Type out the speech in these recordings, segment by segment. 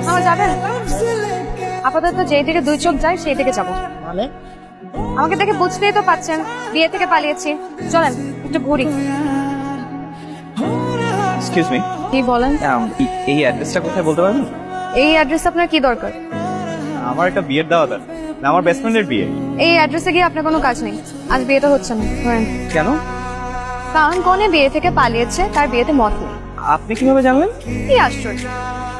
আমার যাবেন? আপাতত যেই দিকে দুই চোখ যায় সেই দিকে যাবো। মানে আমাকে দেখে বুঝতেই তো পাচ্ছেন বিয়ে থেকে পালিয়েছি। চলেন একটু ঘুরি। এক্সকিউজ মি, কি বলেন? এই অ্যাড্রেসটা কোথায় বলতে পারবেন? এই অ্যাড্রেস আপনার কি দরকার? আমার একটা বিয়ের দাওয়াত আছে, না আমার বেস্ট ফ্রেন্ডের বিয়ে। এই অ্যাড্রেসে গিয়ে আপনার কোনো কাজ নেই। আজ বিয়েটা হচ্ছে না। ধরেন। কেন? কারণ কনে বিয়ে থেকে পালিয়েছে, তার বিয়েতে মত নেই। আপনি কিভাবে জানলেন? কি আশ্চর্য!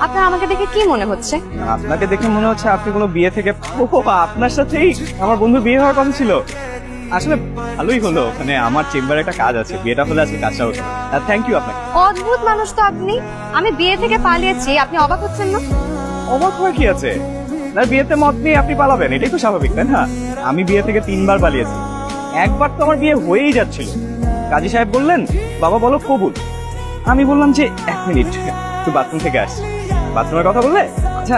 আপনার আমাকে দেখে কি মনে হচ্ছে? আপনাকে দেখে মনে হচ্ছে আপনি কোনো বিয়ে থেকে আপনার সাথেই আমার বন্ধু বিয়ে হওয়ার কথা ছিল। আসলে ভালোই হলো, মানে আমার চেম্বারে একটা কাজ আছে, বিয়েটা হলে আজকে কাজটা হতো। থ্যাংক ইউ আপনাকে। অদ্ভুত মানুষ তো আপনি। আমি বিয়ে থেকে পালিয়েছি, আপনি অবাক হচ্ছেন না? অবাক হওয়ার কি আছে? না, বিয়েতে মত নিয়ে আপনি পালাবেন, এটাই তো স্বাভাবিক, তাই না? আমি বিয়ে থেকে 3 বার পালিয়েছি। একবার তো আমার বিয়ে হয়েই যাচ্ছিল, কাজী সাহেব বললেন বাবা বলো কবুল। আমি বললাম যে 1 মিনিট, একটু বাথরুম থেকে আসছি। বাথরুমের কথা বললে আচ্ছা,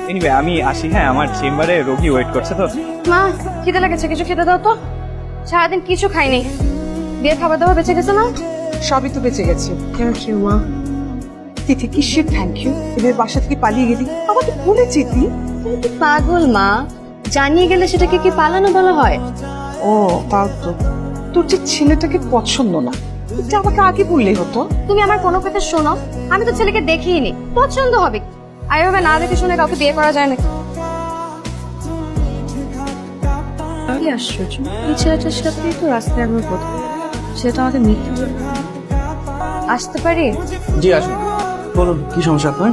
এনিওয়ে আমি আসি। হ্যাঁ, আমার চেম্বারে রোগী ওয়েট করছে তো। মা, খিদে লেগেছে, কিছু খেতে দাও তো। সারাদিন কিছু খাইনি। বিয়ের খাবার দাবার বেঁচে গেছে না? সবই তো বেঁচে গেছে। থ্যাংক ইউ মা। তিথি কিসের থ্যাংক ইউ? এদের বাসা থেকে পালিয়ে গেলি, আমাকে ভুলে যেতি। তুমি কি পাগল মা? জানিয়ে গেলে সেটাকে কি পালানো বলা হয়? ও তাও তো, তোর যে ছেলেটাকে পছন্দ না, এটা আমাকে আগে বললেই হতো। তুমি আমার কোনো কথা শোনো। আমি তো ছেলেকে দেখিনি, পছন্দ হবে। আর এভাবে না দেখে শুনে কাউকে বিয়ে করা যায় না। কি আশ্চর্য! এই ছেলেটার সাথেই তো রাস্তায় আমার প্রথম। সেটা আমাকে মিথ্যে বলে। আসতে পারি? জি আসুন, বলুন কি সমস্যা আপনার?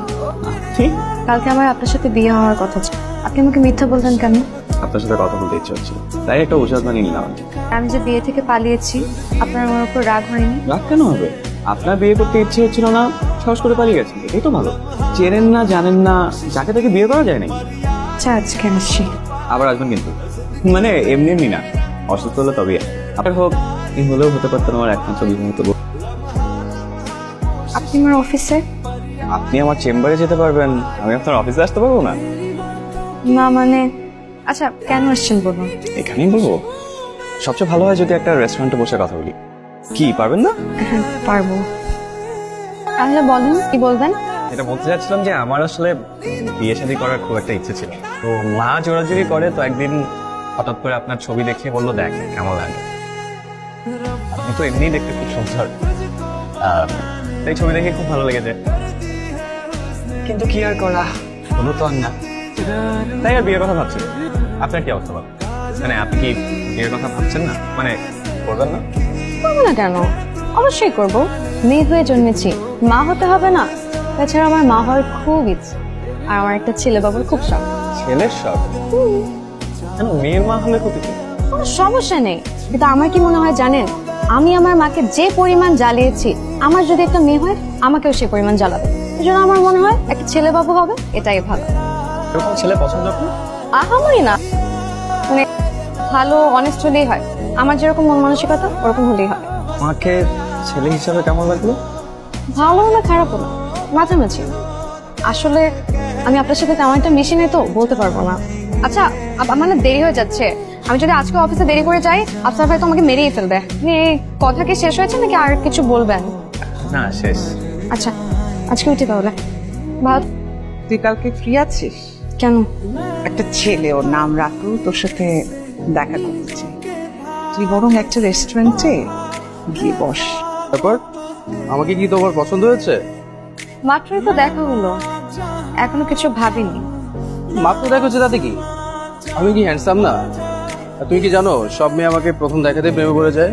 ঠিক, কালকে আমার আপনার সাথে বিয়ে হওয়ার কথা ছিল। আপনি আমাকে মিথ্যা বললেন কেন? আপনার সাথে কথা বলতে ইচ্ছে হচ্ছিল, তাই একটা ওষুধ বানিয়ে নিলাম। আমি যে বিয়ে থেকে পালিয়েছি, আপনার আমার উপর রাগ হয়নি? রাগ কেন হবে? আপনার বিয়ে করতে ইচ্ছে হচ্ছিল না, সাহস করে পালিয়ে গেছেন, এটাই তো ভালো। চেনেন না, জানেন না, যাকে তাকে বিয়ে করা যায় নাকি? আচ্ছা, আজকে আসছি। আবার আসবেন কিন্তু, মানে এমনি এমনি না, অসুস্থ হলে তবেই। আপনার হোক, এই হলেও হতে পারতেন আমার একমাত্র বিবাহিত বউ। আপনি আমার অফিসে? আপনি আমার চেম্বারে যেতে পারবেন, আমি আপনার অফিসে আসতে পারবো না? না মানে, আচ্ছা কেন আসছেন বলুন। এখানেই বলবো? সবচেয়ে ভালো হয় যদি একটা রেস্টুরেন্টে বসে কথা বলি। কি পারবেন না? হ্যাঁ পারবো। তাহলে বলুন কি বলবেন। এটা বলতে চাচ্ছিলাম যে আমার আসলে বিয়ে শাদী করার খুব একটা ইচ্ছে ছিল, তো মা জোরাজুরি করে, তো একদিন হঠাৎ করে আপনার ছবি দেখে বললো দেখ কেমন লাগে। আপনি তো এমনিই দেখতে খুব সুন্দর, তাই ছবি দেখে খুব ভালো লেগেছে। কিন্তু কি আর করা, হলো তো আর না, তাই আর বিয়ের কথা ভাবছেন। আপনার কি অবস্থা বলেন? মানে আপনি কি বিয়ের কথা ভাবছেন না, মানে করবেন না? করবো না কেন, অবশ্যই করবো। মেয়ে হয়ে জন্মেছি, মা হতে হবে না? তাছাড়া আমার মা হওয়ার খুব ইচ্ছে, আর আমার একটা ছেলে বাবুর খুব শখ। ছেলের শখ? কেন, মেয়ের মা হলে ক্ষতি কি? কোনো সমস্যা নেই, কিন্তু আমার কি মনে হয় জানেন, আমি আমার মাকে যে পরিমাণ জ্বালিয়েছি, আমার যদি একটা মেয়ে হয় আমাকেও সে পরিমাণ জ্বালাবে। এই জন্য আমার মনে হয় একটা ছেলে বাবু হবে, এটাই ভালো। এরকম ছেলে পছন্দ আপনার? আহামরি না, মানে ভালো অনেস্ট হলেই হয়। আমার যেরকম মন মানসিকতা ওরকম হলেই হয়। মাকে ছেলে হিসাবে কেমন লাগলো? ভালো না খারাপও না, মাঝামাঝি। আসলে আমি আপনার সাথে তেমন একটা মিশি নাই তো বলতে পারবো না। আচ্ছা, আমার না দেরি হয়ে যাচ্ছে। আমি যদি আজকে অফিসে দেরি করে যাই, আফসার ভাই তো আমাকে মেরেই ফেলবে। এই কথা কি শেষ হয়েছে নাকি আর কিছু বলবেন? না, শেষ। আচ্ছা, আজকে উঠি তাহলে। ভাত। তুই কালকে ফ্রি আছিস? কেন? একটা ছেলে, ওর নাম রাখু, তোর সাথে দেখা করতে চাই। তুই বরং একটা রেস্টুরেন্টে গিয়ে বস। তারপর আমাকে কি তোমার পছন্দ হয়েছে? মাত্রই তো দেখা হলো, এখনো কিছু ভাবিনি। মাত্র দেখো তাতে কি, আমি কি হ্যান্ডসাম না? আর তুমি কি জানো সব মেয়ে আমাকে প্রথম দেখাতে প্রেমে পড়ে যায়।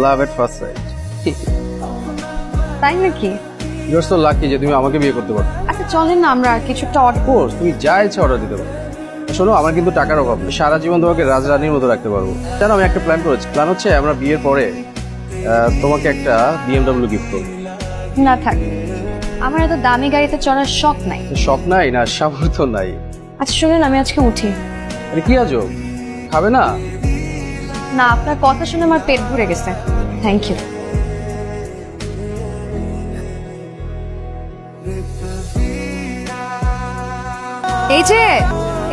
লাভ এট ফার্স্ট সাইট। তাই নাকি? ইউ আর সো লাকি যে তুমি আমাকে বিয়ে করতে পারো। আচ্ছা চলেন না আমরা কিছু একটা অর্ডার। কোর্স তুমি যা ইচ্ছা অর্ডার দিতে পারো। শোনো, আমার কিন্তু টাকার অভাব নেই, সারা জীবন তোমাকে রাজরানীর মতো রাখতে পারবো। জানো আমি একটা প্ল্যান করেছি, প্ল্যান হচ্ছে আমরা বিয়ের পরে তোমাকে একটা BMW গিফট করবো। না থাক, আমার এত দামি গাড়িতে চড়ার শখ নাই। শখ নাই না, সামর্থ্য নাই। আচ্ছা শুনুন, আমি আজকে উঠি। আরে কি আজব, খাবে না? না, আপনার কথা শুনে আমার পেট ভরে গেছে। Thank you.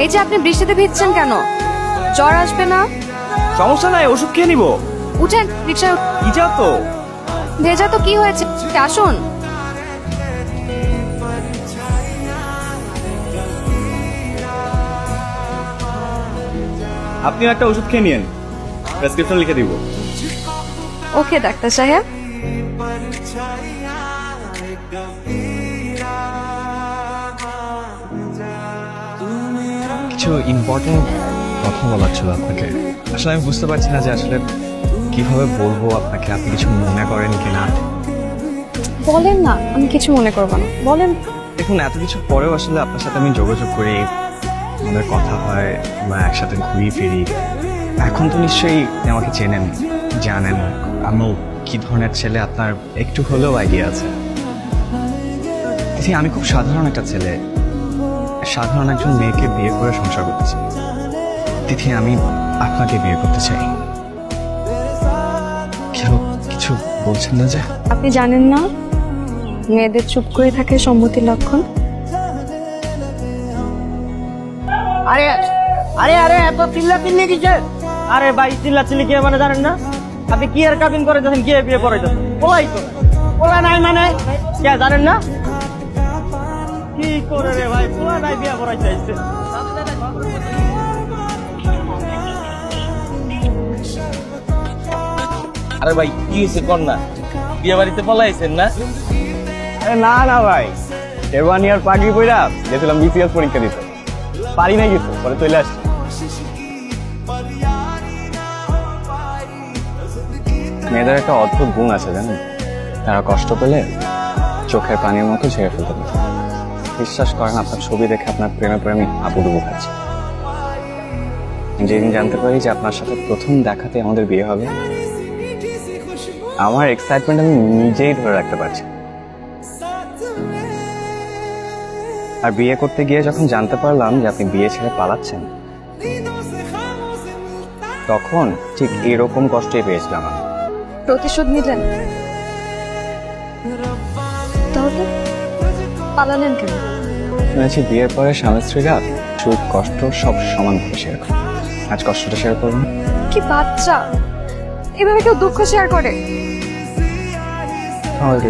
এই যে আপনি বৃষ্টিতে ভিজছেন কেন? জ্বর আসবে না? সমস্যা নাই, ওষুধ খেয়ে নিবো। উঠেন রিক্সায়। কি যা তো, ভেজা তো কি হয়েছে, আসুন। আপনিও একটা ওষুধ খেয়ে নিন, প্রেসক্রিপশন লিখে দিব। ওকে ডাক্তার সাহেব। কিছু ইম্পর্টেন্ট কথা বলার ছিল আপনাকে। আসলে আমি বুঝতে পারছি না যে আসলে কিভাবে বলবো আপনাকে, আপনি কিছু মনে করেন কিনা। বলেন না, আমি কিছু মনে করবো না, বলেন। দেখুন, এত কিছু পরেও আসলে আপনার সাথে আমি যোগাযোগ করি, আমাদের কথা হয়, আমরা একসাথে ঘুরি ফিরি। এখন তো নিশ্চয়ই আপনি আমাকে চেনেন, জানেন আমি কি ধরনের ছেলে, আপনার একটু হলেও আইডিয়া আছে। আমি খুব সাধারণ একটা ছেলে, সাধারণ একজন মেয়েকে বিয়ে করে সংসার করতে চাই। তিথি, আমি আপনাকে বিয়ে করতে চাই। কেউ কিছু বলছেন না যে? আপনি জানেন না মেয়েদের চুপ করে থাকে সম্মতির লক্ষণ? আরে আরে আরে এত চিল্লা চিল্লি কিসের? আরে ভাই চিল্লা চিল্লি কে মানে জানেন না? আপনি কি আর কাবিন করে যাচ্ছেন, কে বিয়ে করে যাচ্ছেন? ওলাই তো ওলা নাই মানে কে জানেন না? কি করে রে ভাই, ওলা নাই বিয়ে করাই চাইছে। আরে ভাই কি হয়েছে কন্যা, বিয়ে বাড়িতে পলাইছেন না? আরে না না ভাই, 1 ইয়ার পাগড়ি পইরা গেছিলাম বিসিএস পরীক্ষা দিতে, পারি নাই কিছু, পরে চলে আসছি। মেয়েদের একটা অদ্ভুত গুণ আছে জানেন, তারা কষ্ট পেলে চোখের পানির মতো ছেড়ে ফেলতে পারে। বিশ্বাস করেন, আপনার ছবি দেখে আপনার প্রেমে প্রেমে আবুডুবু খাচ্ছি। যেদিন জানতে পারি যে আপনার সাথে প্রথম দেখাতে আমাদের বিয়ে হবে, আমার এক্সাইটমেন্ট আমি নিজেই ধরে রাখতে পারছি। আর বিয়ে করতে গিয়ে যখন জানতে পারলাম যে আপনি বিয়ে ছেড়ে পালাচ্ছেন, তখন ঠিক এরকম কষ্টই পেয়েছিলাম আমি। প্রতিশোধ নিলেন? তাহলে পালালেন কেন? শুনেছি বিয়ের পরে স্বামী স্ত্রীরা সুখ কষ্ট সব সমানভাবে শেয়ার করে। আজ কষ্টটা শেয়ার করবো না? কি বাচ্চা, এভাবে কেউ দুঃখ শেয়ার করে? তাহলে